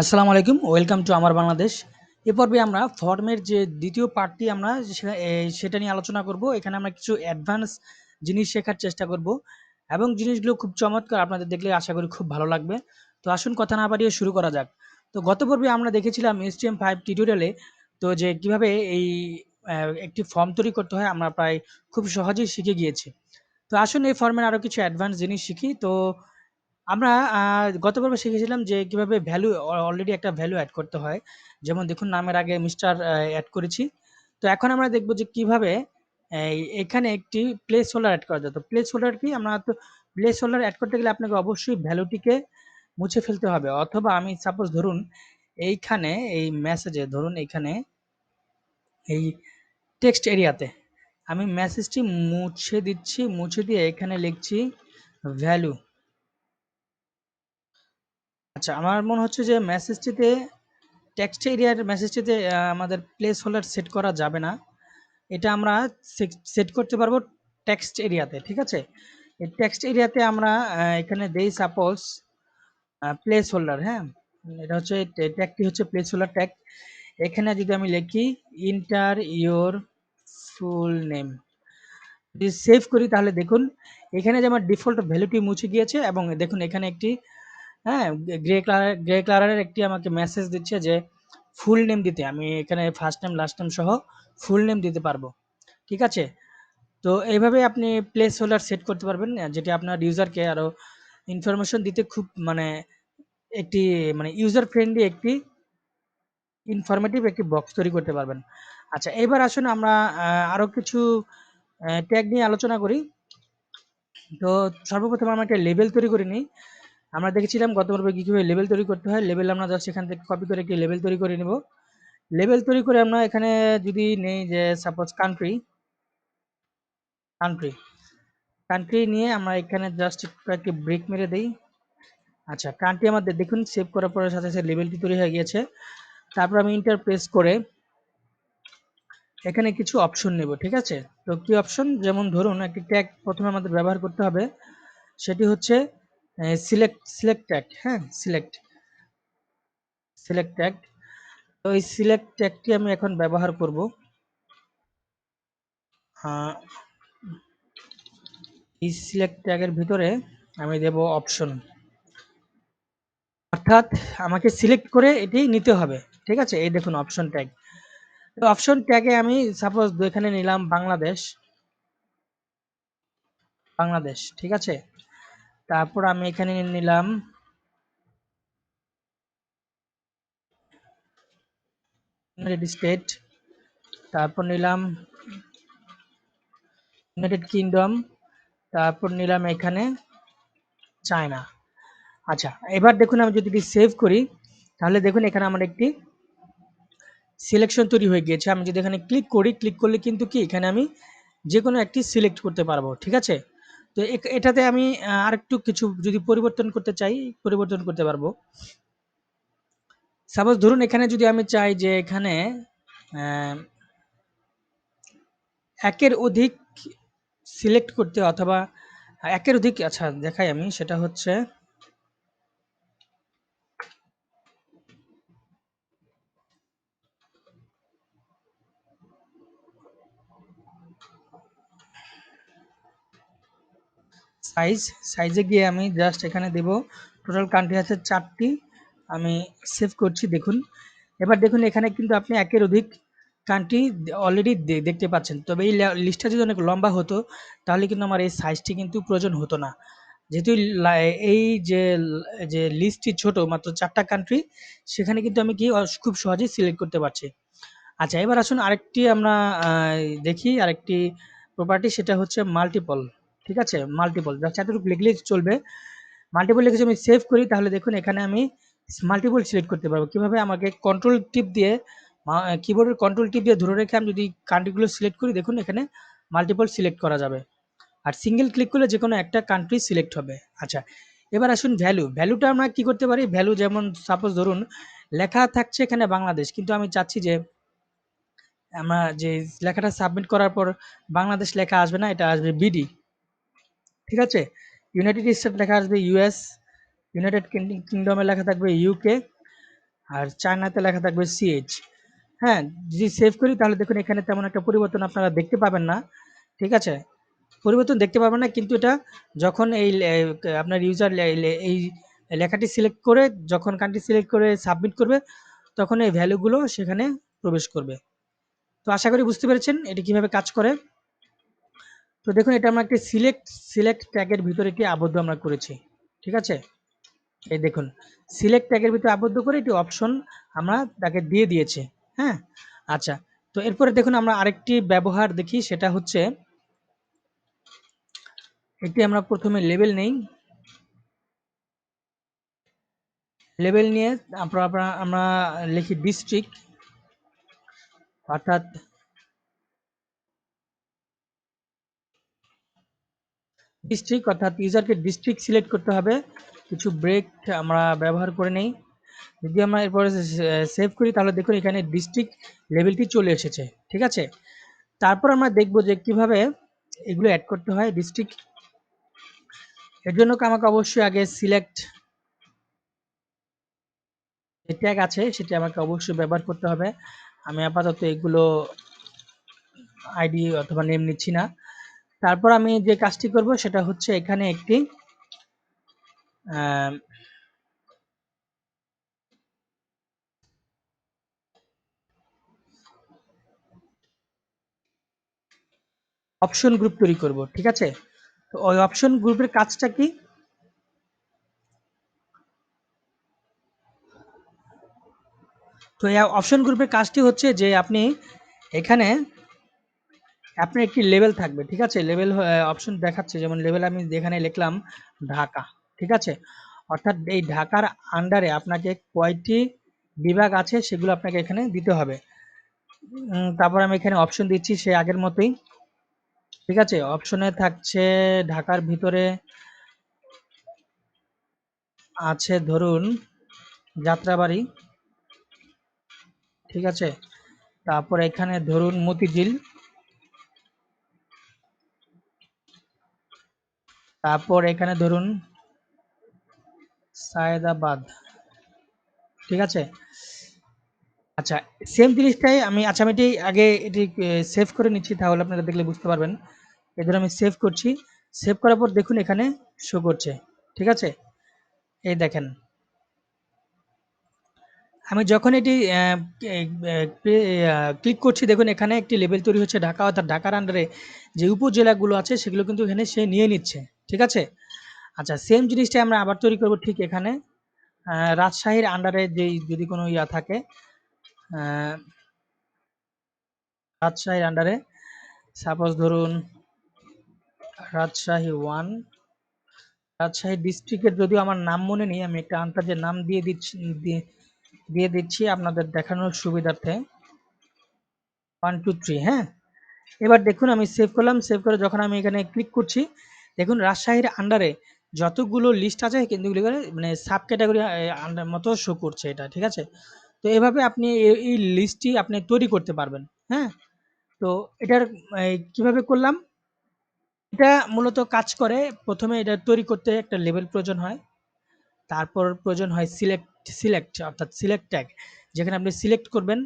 আসসালামু আলাইকুম। Welcome to আমার বাংলাদেশ। এ পর্বে আমরা ফর্মের যে দ্বিতীয় পার্টটি আমরা সেটা নিয়ে আলোচনা করব। এখানে আমরা কিছু অ্যাডভান্স জিনিস শেখার চেষ্টা করব এবং জিনিসগুলো খুব চমৎকার, আপনাদের দেখলে আশা করি খুব ভালো লাগবে। তো আসুন কথা না বাড়িয়ে শুরু করা যাক। তো গত পর্বে আমরা দেখেছিলাম HTML5 টিউটোরিয়ালে তো যে কিভাবে এই একটি ফর্ম তৈরি করতে হয় আমরা প্রায় খুব সহজেই শিখে গিয়েছি। তো আসুন এই ফর্মের আরো কিছু অ্যাডভান্স জিনিস শিখি। তো আমরা গত পর্বে শিখেছিলাম যে কিভাবে ভ্যালু অলরেডি একটা ভ্যালু এড করতে হয়। যেমন দেখুন নামের আগে মিস্টার এড করেছি। তো এখন আমরা দেখব যে কিভাবে এখানে একটি প্লেস হোল্ডার এড করা যায়। তো প্লেস হোল্ডার কি? আমরা তো প্লেস হোল্ডার এড করতে গেলে আপনাকে অবশ্যই ভ্যালুটিকে মুছে ফেলতে হবে। অথবা আমি সাপোজ ধরুন এইখানে এই মেসেজে ধরুন এইখানে এই টেক্সট এরিয়াতে আমি মেসেজটি মুছে দিচ্ছি। মুছে দিয়ে এখানে লিখছি ভ্যালু। আচ্ছা, আমার মনে হচ্ছে যে মেসেজটিতে টেক্সট এরিয়ার মেসেজটিতে আমাদের প্লেস হোল্ডার সেট করা যাবে না। এটা আমরা সেট করতে পারবো টেক্সট এরিয়াতে, ঠিক আছে? এই টেক্সট এরিয়াতে আমরা এখানে দেই সাপোজ প্লেস হোল্ডার, হ্যাঁ? এটা হচ্ছে ট্যাগটি হচ্ছে প্লেস হোল্ডার ট্যাগ। এখানে যদি আমি লিখি ইন্টার ইওর ফুল নেম, যদি সেভ করি তাহলে দেখুন এখানে যে আমার ডিফল্ট ভ্যালুটি মুছে গিয়েছে এবং দেখুন এখানে একটি হ্যাঁ, গ্রে কালারের একটি আমাকে মেসেজ দিচ্ছে যে ফুল নেম দিতে। আমি এখানে ফার্স্ট নেম লাস্ট নেম সহ ফুল নেম দিতে পারবো। ঠিক আছে? তো এইভাবে আপনি প্লেস হোল্ডার সেট করতে পারবেন, যেটি আপনার ইউজারকে আরো ইনফরমেশন দিতে খুব মানে একটি মানে ইউজার ফ্রেন্ডলি একটি ইনফরমেটিভ একটি বক্স তৈরি করতে পারবেন। আচ্ছা, এবার আসুন আমরা আরো কিছু ট্যাগ নিয়ে আলোচনা করি। তো সর্বপ্রথম আমরা একটা লেবেল তৈরি করে নিই। আমরা দেখেছিলাম গত পর্বে কিভাবে লেবেল তৈরি করতে হয়। লেবেল আমরা জাস্ট এখান থেকে কপি করে একটি লেবেল তৈরি করে নেব। লেবেল তৈরি করে আমরা এখানে যদি নেই যে সাপোজ কান্ট্রি, কান্ট্রি, কান্ট্রি নিয়ে আমরা এখানে জাস্ট একটি ব্রেক মেরে দেই। আচ্ছা, কান্ট্রি আমাদের দেখুন সেভ করার পরে সাথে সাথে লেবেলটি তৈরি হয়ে গিয়েছে। তারপর আমি ইন্টার প্রেস করে এখানে কিছু অপশন নেব, ঠিক আছে? তো কি অপশন? যেমন ধরুন একটি ট্যাগ প্রথমে আমাদের ব্যবহার করতে হবে, সেটি হচ্ছে সিলেক্ট ট্যাগ, হ্যাঁ? Select tag. তো এই সিলেক্ট ট্যাগটি আমি এখন ব্যবহার করব। এই সিলেক্ট ট্যাগের ভিতরে আমি দেব অপশন, অর্থাৎ আমাকে সিলেক্ট করে এটি নিতে হবে, ঠিক আছে? এই দেখুন অপশন ট্যাগ। তো অপশন ট্যাগে আমি সাপোজ এখানে নিলাম বাংলাদেশ, বাংলাদেশ, ঠিক আছে? তারপর আমি এখানে নিলাম ইউনাইটেড স্টেট, তারপর নিলাম ইউনাইটেড কিংডম, তারপর নিলাম এখানে চায়না। আচ্ছা, এবার দেখুন আমি যদি সেভ করি তাহলে দেখুন এখানে আমার একটি সিলেকশন তৈরি হয়ে গিয়েছে। আমি যদি এখানে ক্লিক করি, ক্লিক করলে কিন্তু কি এখানে আমি যেকোনো একটি সিলেক্ট করতে পারবো, ঠিক আছে? তো এটাতে আমি আরেকটু কিছু যদি পরিবর্তন করতে চাই, পরিবর্তন করতে পারবো। সাপোজ ধরুন এখানে যদি আমি চাই যে এখানে আহ, একের অধিক সিলেক্ট করতে, অথবা একের অধিক, আচ্ছা দেখাই আমি, সেটা হচ্ছে সাইজ, সাইজে গিয়ে আমি জাস্ট এখানে দেব টোটাল কান্ট্রি আছে 4টি। আমি সেভ করছি, দেখুন। এবার দেখুন এখানে কিন্তু আপনি একের অধিক কান্ট্রি অলরেডি দেখতে পাচ্ছেন। তবে এই লিস্টটা যদি অনেক লম্বা হতো তাহলে কিন্তু আমার এই সাইজটি কিন্তু প্রয়োজন হতো না। যেহেতু এই যে যে লিস্টটি ছোট, মাত্র 4টা কান্ট্রি, সেখানে কিন্তু আমি কি খুব সহজেই সিলেক্ট করতে পারছি। আচ্ছা, এবার আসুন আরেকটি আমরা দেখি আরেকটি প্রপার্টি, সেটা হচ্ছে মাল্টিপল, ঠিক আছে? মাল্টিপল জাস্ট এতটুকু লিখলেই চলবে। মাল্টিপল লিখে যদি আমি সেভ করি তাহলে দেখুন এখানে আমি মাল্টিপল সিলেক্ট করতে পারবো। কিভাবে? আমাকে কন্ট্রোল টিপ দিয়ে কিবোর্ডের কন্ট্রোল টিপ দিয়ে ধরে রেখে আমি যদি কান্ট্রিগুলো সিলেক্ট করি দেখুন এখানে মাল্টিপল সিলেক্ট করা যাবে। আর সিঙ্গেল ক্লিক করলে যে কোনো একটা কান্ট্রি সিলেক্ট হবে। আচ্ছা, এবার আসুন ভ্যালু। ভ্যালুটা আমরা কি করতে পারি? ভ্যালু যেমন সাপোজ ধরুন লেখা থাকছে এখানে বাংলাদেশ, কিন্তু আমি চাচ্ছি যে আমরা যে লেখাটা সাবমিট করার পর বাংলাদেশ লেখা আসবে না, এটা আসবে বিডি, ঠিক আছে? ইউনাইটেড স্টেট লেখা আসবে ইউএস, ইউনাইটেড কিংডমে লেখা থাকবে ইউকে, আর চায়নাতে লেখা থাকবে সিএইচ। হ্যাঁ, যদি সেভ করি তাহলে দেখুন এখানে তেমন একটা পরিবর্তন আপনারা দেখতে পাবেন না। ঠিক আছে? পরিবর্তন দেখতে পাবেন না, কিন্তু এটা যখন আপনার ইউজার এই লেখাটি সিলেক্ট করে, যখন কান্ট্রি সিলেক্ট করে সাবমিট করবে, তখন এই ভ্যালুগুলো সেখানে প্রবেশ করবে। তো আশা করি বুঝতে পেরেছেন এটি কিভাবে কাজ করে। তো দেখুন এটা আমরা একটি সিলেক্ট ট্যাগের ভিতরে এটি আবদ্ধ আমরা করেছি। ঠিক আছে? এই দেখুন সিলেক্ট ট্যাগের ভিতরে আবদ্ধ করে এটি অপশন আমরা তাকে দিয়ে দিয়েছি। হ্যাঁ? আচ্ছা। তো এরপরে দেখুন আমরা আরেকটি ব্যবহার দেখি, সেটা হচ্ছে এটি আমরা প্রথমে লেবেল নেই। লেবেল নিয়ে আমরা লিখি ডিস্ট্রিক্ট, অর্থাৎ ইউজারকে ডিস্ট্রিক্ট সিলেক্ট করতে হবে। কিছু ব্রেক আমরা ব্যবহার করে নেই। যদি আমরা এরপরে সেভ করি তাহলে দেখুন এখানে ডিস্ট্রিক্ট লেভেলটি চলে এসেছে। ঠিক আছে? তারপর আমরা দেখব যে কিভাবে এগুলো অ্যাড করতে হয় ডিস্ট্রিক্ট। এর জন্য আমাকে অবশ্যই আগে সিলেক্ট যে ট্যাগ আছে সেটি আমাকে অবশ্যই ব্যবহার করতে হবে। আমি আপাতত এগুলো আইডি অথবা নেম নিচ্ছি না। তারপর আমি যে কাজটি করব সেটা হচ্ছে এখানে একটি অপশন গ্রুপ তৈরি করব। ঠিক আছে? তো ওই অপশন গ্রুপের কাজটা কি? তো এই অপশন গ্রুপের কাজটি হচ্ছে যে আপনি এখানে আপনার একটি লেভেল থাকবে। ঠিক আছে? লেভেল অপশন দেখাচ্ছে, যেমন লেভেল আমি এখানে লিখলাম ঢাকা। ঠিক আছে? অর্থাৎ এই ঢাকার আন্ডারে আপনাকে কয়টি বিভাগ আছে সেগুলো আপনাকে এখানে দিতে হবে। তারপর আমি এখানে অপশন দিচ্ছি সে আগের মতোই। ঠিক আছে? অপশনে থাকছে ঢাকার ভিতরে আছে ধরুন যাত্রাবাড়ি। ঠিক আছে? তারপর এখানে ধরুন মতিঝিল। তারপর এখানে ধরুন সায়েদাবাদ। ঠিক আছে? আচ্ছা, সেম জিনিসটাই আমি এটি আগে এটি সেভ করে নিচ্ছি, তাহলে আপনারা দেখলে বুঝতে পারবেন। এই ধরুন আমি সেভ করছি। সেভ করার পর দেখুন এখানে শো করছে। ঠিক আছে? এই দেখেন। আমি যখন এটি ক্লিক করছি দেখুন এখানে একটি লেবেল তৈরি হচ্ছে ঢাকা, অর্থাৎ ঢাকার আন্ডারে যে উপজেলাগুলো আছে সেগুলো কিন্তু এখানে সে নিয়ে নিচ্ছে। ঠিক আছে? আচ্ছা, সেম জিনিসটাই আমরা আবার তৈরি করব ঠিক এখানে। রাজশাহীর আন্ডারে যেই যদি কোনো ইয়া থাকে, আহ, রাজশাহীর আন্ডারে সাপোজ ধরুন রাজশাহী 1, রাজশাহী ডিস্ট্রিক্টের যদিও আমার নাম মনে নেই, আমি একটা আন্দাজে নাম দিয়ে দিচ্ছি আপনাদের দেখানোর সুবিধার্থে। 1 2 3। হ্যাঁ, এবার দেখুন আমি সেভ করলাম। সেভ করে যখন আমি এখানে ক্লিক করছি দেখুন রাজশাহীর আন্ডারে যতগুলো লিস্ট আছে কিন্তু এগুলো মানে সাব ক্যাটাগরি আন্ডার মতো শো করছে এটা। ঠিক আছে? তো এভাবে আপনি এই লিস্টটি আপনি তৈরি করতে পারবেন। হ্যাঁ, তো এটার কিভাবে করলাম, এটা মূলত কাজ করে প্রথমে এটা তৈরি করতে একটা লেবেল প্রয়োজন হয়। তারপর প্রয়োজন হয় সিলেক্ট অর্থাৎ সিলেক্ট ট্যাগ, যেখানে আপনি সিলেক্ট করবেন।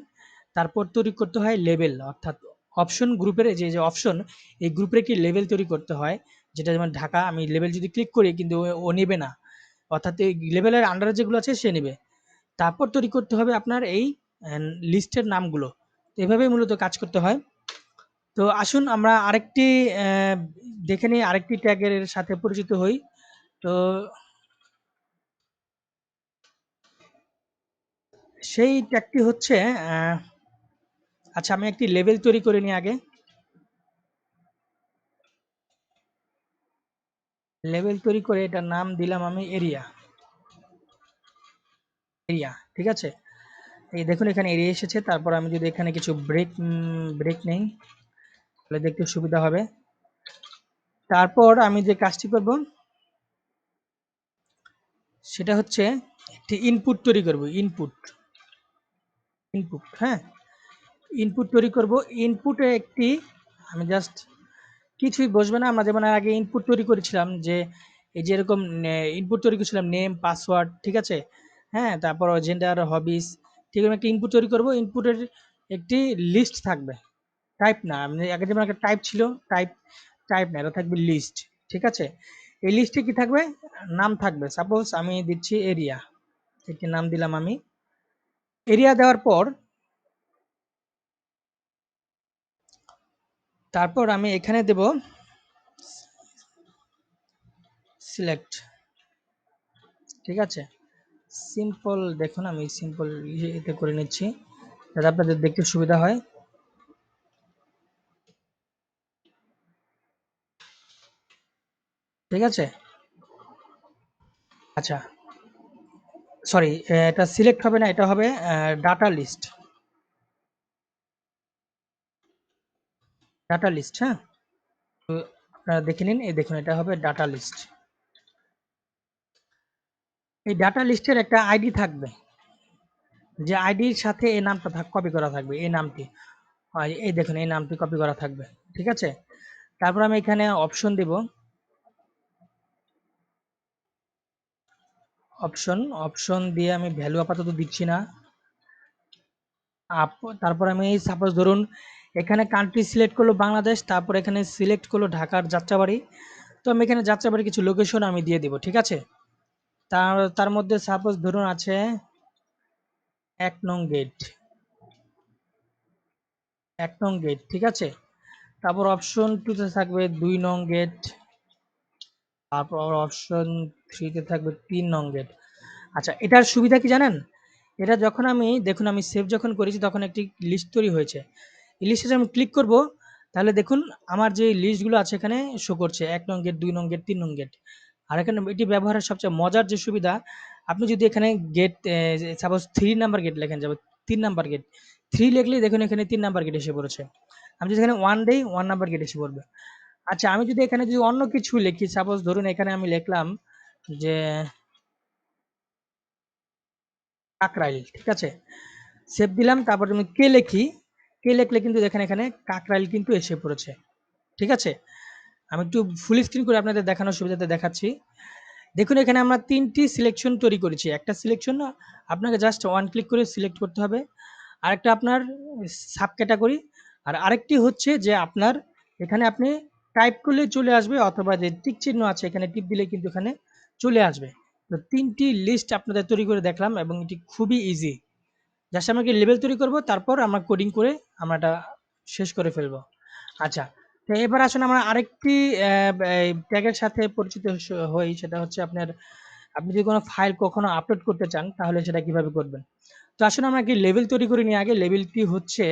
তারপর তৈরি করতে হয় লেবেল, অর্থাৎ অপশন গ্রুপের যে অপশন, এই গ্রুপের একটি লেবেল তৈরি করতে হয়। যেটা যেমন ঢাকা, আমি লেবেল যদি ক্লিক করি কিন্তু ও নেবে না, অর্থাৎ এই লেবেলের আন্ডারে যেগুলো আছে সে নেবে। তারপর তৈরি করতে হবে আপনার এই লিস্টের নামগুলো। তো এভাবেই মূলত কাজ করতে হয়। তো আসুন আমরা আরেকটি দেখে নিই, আরেকটি ট্যাগের সাথে পরিচিত হই। তো সেই ট্যাগটি হচ্ছে আচ্ছা, আমি একটি লেবেল তৈরি করে নিই আগে। লেবেল তৈরি করে এটার নাম দিলাম আমি এরিয়া। ঠিক আছে? এই দেখুন এখানে এরিয়া এসেছে। তারপর আমি যদি এখানে কিছু ব্রেক নেই তাহলে দেখতে সুবিধা হবে। তারপর আমি যে কাজটি করব সেটা হচ্ছে একটি ইনপুট তৈরি করব। ইনপুট। হ্যাঁ, ইনপুট তৈরি করব। ইনপুটে একটি আমি জাস্ট কিছুই বসবে না। আমরা যেমন আগে ইনপুট তৈরি করেছিলাম, যে এই যে এরকম ইনপুট তৈরি করেছিলাম নেম পাসওয়ার্ড। ঠিক আছে? হ্যাঁ, তারপর জেন্ডার, হবিস, ঠিক আছে? একটা ইনপুট তৈরি করব। ইনপুটের একটি লিস্ট থাকবে। টাইপ না, আমি আগে যেমন একটা টাইপ ছিল, টাইপ টাইপ না, এটা থাকবে লিস্ট। ঠিক আছে? এই লিস্টে কি থাকবে? নাম থাকবে। সাপোজ আমি দিচ্ছি এরিয়া। একটি নাম দিলাম আমি। এরিয়া দেওয়ার পর তারপর আমি এখানে দেব সিলেক্ট। ঠিক আছে? সিম্পল দেখুন আমি সিম্পল এতে করে নিচ্ছি যাতে আপনাদের দেখতে সুবিধা হয়। ঠিক আছে? আচ্ছা, সরি, এটা সিলেক্ট হবে না, এটা হবে ডাটা লিস্ট। ডাটা লিস্ট, হ্যাঁ? তো আপনারা দেখে নিন, এই দেখুন এটা হবে ডাটা লিস্ট। এই ডাটা লিস্টের একটা আইডি থাকবে, যে আইডির সাথে এই নামটা কপি করা থাকবে, এই নামটি। এই দেখুন এই নামটি কপি করা থাকবে। ঠিক আছে? তারপর আমি এখানে অপশন দিব। অপশন দিয়ে আমি ভ্যালু আপাতত দিচ্ছি না। আপ তারপর আমি সাপোজ ধরুন এখানে কান্ট্রি সিলেক্ট করলো বাংলাদেশ, তারপর এখানে সিলেক্ট করলো ঢাকার যাত্রাবাড়ি। তো আমি এখানে যাত্রাবাড়ির কিছু লোকেশন আমি দিয়ে দিব। ঠিক আছে? তার তার মধ্যে সাপোজ ধরুন আছে ১ নং গেট, ১ নং গেট। ঠিক আছে? তারপর অপশন 2 তে থাকবে ২ নং গেট, তারপর অপশন 3 তে থাকবে ৩ নং গেট। আচ্ছা, এটার সুবিধা কি জানেন? এটা যখন আমি দেখুন আমি সেভ যখন করেছি তখন একটি লিস্ট তৈরি হয়েছে। এই লিস্টে যখন আমি ক্লিক করব, তাহলে দেখুন আমার যে লিস্টগুলো আছে এখানে শো করছে ১ নং গেট, ২ নং গেট, ৩ নং গেট। আর এখানে এটি ব্যবহারের সবচেয়ে মজার যে সুবিধা, আপনি যদি এখানে গেট সাপোজ ৩ নাম্বার গেট লেখেন, যাবে ৩ নাম্বার গেট। ৩ লিখলেই দেখুন এখানে 3 নাম্বার গেট এসে পড়েছে। আমি যদি এখানে 1 দেই 1 নাম্বার গেট এসে পড়বে। আচ্ছা, আমি যদি এখানে যদি অন্য কিছু লিখি, সাপোজ ধরুন এখানে আমি লিখলাম যে কাকরাইল। ঠিক আছে? সেভ দিলাম, তারপর আমি কে লিখি, কে লিখলে কিন্তু দেখেন এখানে কাকরাইল কিন্তু এসে পড়েছে। ঠিক আছে? আমি একটু ফুল স্ক্রিন করে আপনাদের দেখানোর সুবিধাতে দেখাচ্ছি। দেখুন এখানে আমরা ৩ টি সিলেকশন তৈরি করেছি। একটা সিলেকশন আপনাকে জাস্ট ওয়ান ক্লিক করে সিলেক্ট করতে হবে। আরেকটা আপনার সাব ক্যাটাগরি। আর আরেকটি হচ্ছে যে আপনার এখানে আপনি টাইপ করলে চলে আসবে, অথবা যে টিক চিহ্ন আছে এখানে টিপ দিলে কিন্তু এখানে চলে আসবে। তো ৩ টি লিস্ট আপনাদের তৈরি করে দেখলাম এবং এটি খুবই ইজি। জাস্ট আমরা কি লেবেল তৈরি করব, তারপর আমরা কোডিং করে আমরা এটা শেষ করে ফেলব। আচ্ছা, তো এবার আসুন আমরা আরেকটি ট্যাগের সাথে পরিচিত হই, সেটা হচ্ছে আপনার আপনি যদি কোনো ফাইল কখনো আপলোড করতে চান তাহলে সেটা কিভাবে করবেন। তো আসুন আমরা কি লেবেল তৈরি করে নিই আগে। লেবেলটি হচ্ছে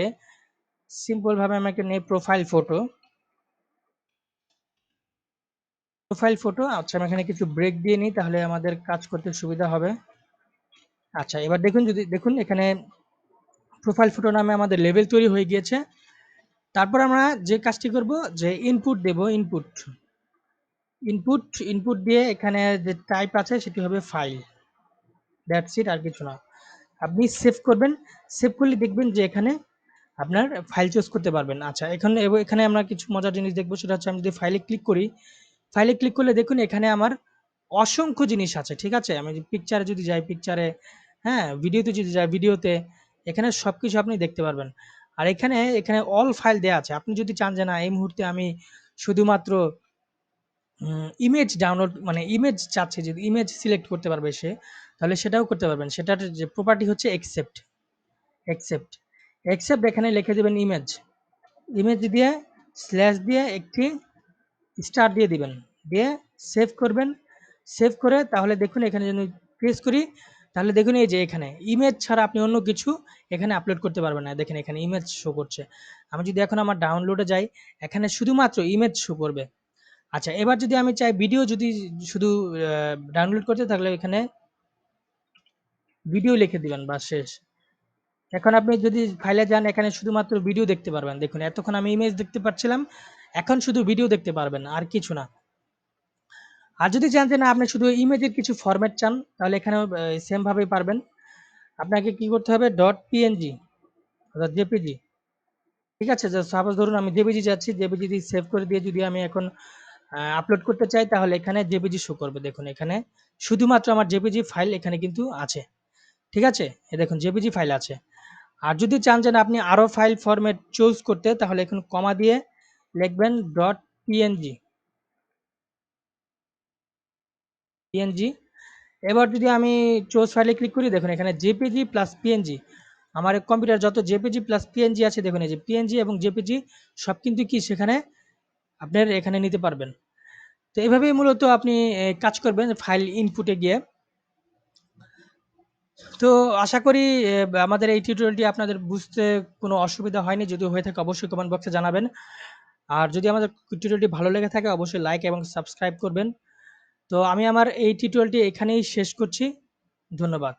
সিম্পল ভাবে আমরা একটা নেই প্রোফাইল ফটো। প্রোফাইল ফটো, আচ্ছা আমি এখানে কিছু ব্রেক দিয়ে নিই তাহলে আমাদের কাজ করতে সুবিধা হবে। আচ্ছা, এবার দেখুন, যদি দেখুন এখানে প্রোফাইল ফটো নামে আমাদের লেবেল তৈরি হয়ে গিয়েছে। তারপর আমরা যে কাজটি করব, যে ইনপুট দেব। ইনপুট দিয়ে এখানে যে টাইপ আছে সেটি হবে ফাইল। দ্যাটস ইট, আর কিছু না। আপনি সেভ করবেন। সেভ করলে দেখবেন যে এখানে আপনার ফাইল চুজ করতে পারবেন। আচ্ছা, এখানে আমরা কিছু মজার জিনিস দেখব, সেটা হচ্ছে আমি যদি ফাইলে ক্লিক করি, ফাইলে ক্লিক করলে দেখুন এখানে আমার অসংখ্য জিনিস আছে। ঠিক আছে? আমি পিকচারে যদি যাই, পিকচারে, হ্যাঁ, ভিডিওতে যদি যাই, ভিডিওতে, এখানে সবকিছু আপনি দেখতে পারবেন। আর এখানে অল ফাইল দেয়া আছে। আপনি যদি চান যে না এই মুহূর্তে আমি শুধুমাত্র ইমেজ ডাউনলোড, মানে ইমেজ চাচ্ছে, যদি ইমেজ সিলেক্ট করতে পারবে সে, তাহলে সেটাও করতে পারবেন। সেটার যে প্রপার্টি হচ্ছে একসেপ্ট। একসেপ্ট একসেপ্ট এখানে লিখে দেবেন ইমেজ। ইমেজ দিয়ে স্ল্যাশ দিয়ে একটি স্টার দিয়ে দিবেন, দিয়ে সেভ করবেন। সেভ করে তাহলে দেখুন এখানে যদি প্রেস করি, তাহলে দেখুন এই যে এখানে ইমেজ ছাড়া আপনি অন্য কিছু এখানে আপলোড করতে পারবেন না। দেখেন এখানে ইমেজ শো করছে। আমি যদি এখন আমার ডাউনলোডে যাই, এখানে শুধুমাত্র ইমেজ শো করবে। আচ্ছা, এবার যদি আমি চাই ভিডিও যদি শুধু ডাউনলোড করতে, তাহলে এখানে ভিডিও লিখে দিবেন, বাস শেষ। এখন আপনি যদি ফাইলে যান, এখানে শুধুমাত্র ভিডিও দেখতে পারবেন। দেখুন এতক্ষণ আমি ইমেজ দেখতে পাচ্ছিলাম, এখন শুধু ভিডিও দেখতে পারবেন, আর কিছু না। আর যদি চান যে না আপনি শুধু ইমেজের কিছু ফরম্যাট চান, তাহলে এখানেও সেম ভাবেই পারবেন। আপনাকে কি করতে হবে, ডট পিএনজি অর্থাৎ জেপিজি। ঠিক আছে? যে সাপোজ ধরুন আমি জেপিজি চাচ্ছি, জেপিজি দিয়ে সেভ করে দিয়ে যদি আমি এখন আপলোড করতে চাই, তাহলে এখানে জেপিজি শো করবে। দেখুন এখানে শুধুমাত্র আমার জেপিজি ফাইল এখানে কিন্তু আছে। ঠিক আছে? এই দেখুন জেপিজি ফাইল আছে। আর যদি চান যে না আপনি আরও ফাইল ফরম্যাট চুজ করতে তাহলে এখন কমা দিয়ে লিখবেন ডট পিএনজি, পিএনজি। এবার যদি আমি চুজ ফাইলে ক্লিক করি দেখুন এখানে জেপিজি প্লাস পিএনজি। আমার কম্পিউটার যত জেপিজি প্লাস পিএনজি আছে দেখুন এই যে পিএনজি এবং জেপিজি সব কিন্তু কি সেখানে আপনার এখানে নিতে পারবেন। তো এভাবেই মূলত আপনি কাজ করবেন ফাইল ইনপুটে গিয়ে। তো আশা করি আমাদের এই টিউটোরিয়ালটি আপনাদের বুঝতে কোনো অসুবিধা হয়নি। যদি হয়ে থাকে অবশ্যই কমেন্ট বক্সে জানাবেন। আর যদি আমাদের টিউটোরিয়ালটি ভালো লেগে থাকে অবশ্যই লাইক এবং সাবস্ক্রাইব করবেন। তো আমি আমার এই টিউটোরিয়ালটি এখানেই শেষ করছি। ধন্যবাদ।